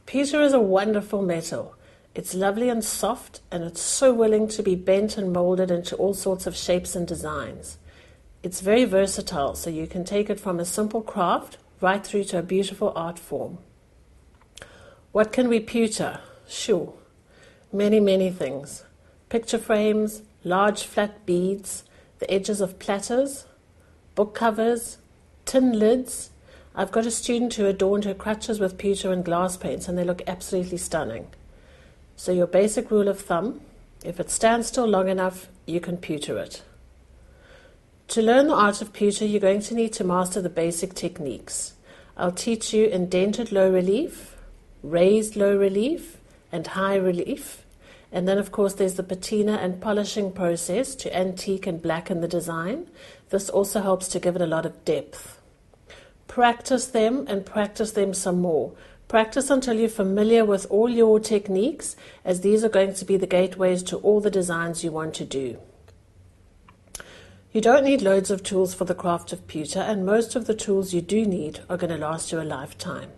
Pewter is a wonderful metal. It's lovely and soft, and it's so willing to be bent and molded into all sorts of shapes and designs. It's very versatile, so you can take it from a simple craft right through to a beautiful art form. What can we pewter? Sure, many things. Picture frames, large flat beads, the edges of platters, book covers, tin lids. I've got a student who adorned her crutches with pewter and glass paints, and they look absolutely stunning. So your basic rule of thumb, if it stands still long enough, you can pewter it. To learn the art of pewter, you're going to need to master the basic techniques. I'll teach you indented low relief, raised low relief, and high relief. And then, of course, there's the patina and polishing process to antique and blacken the design. This also helps to give it a lot of depth. Practice them and practice them some more. Practice until you're familiar with all your techniques, as these are going to be the gateways to all the designs you want to do. You don't need loads of tools for the craft of pewter, and most of the tools you do need are going to last you a lifetime.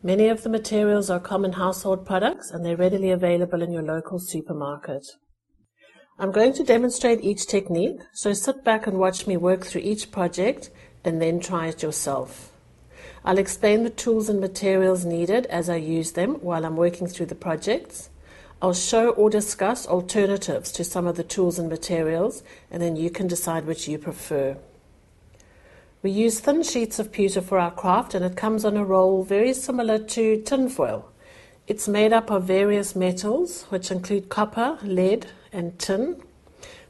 Many of the materials are common household products, and they're readily available in your local supermarket. I'm going to demonstrate each technique, so sit back and watch me work through each project and then try it yourself. I'll explain the tools and materials needed as I use them while I'm working through the projects. I'll show or discuss alternatives to some of the tools and materials, and then you can decide which you prefer. We use thin sheets of pewter for our craft, and it comes on a roll very similar to tinfoil. It's made up of various metals, which include copper, lead, and tin.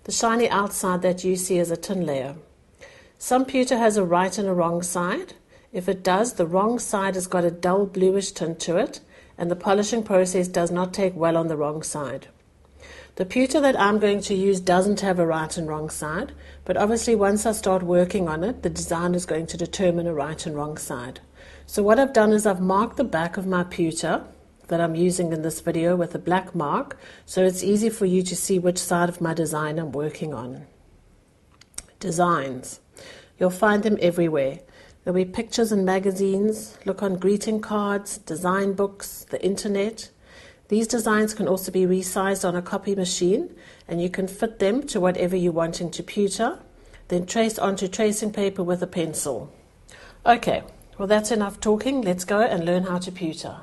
The shiny outside that you see is a tin layer. Some pewter has a right and a wrong side. If it does, the wrong side has got a dull bluish tint to it, and the polishing process does not take well on the wrong side. The pewter that I'm going to use doesn't have a right and wrong side, but obviously once I start working on it, the design is going to determine a right and wrong side. So what I've done is I've marked the back of my pewter that I'm using in this video with a black mark, so it's easy for you to see which side of my design I'm working on. Designs. You'll find them everywhere. There'll be pictures in magazines, look on greeting cards, design books, the internet. These designs can also be resized on a copy machine, and you can fit them to whatever you're wanting to pewter, then trace onto tracing paper with a pencil. Okay, well that's enough talking. Let's go and learn how to pewter.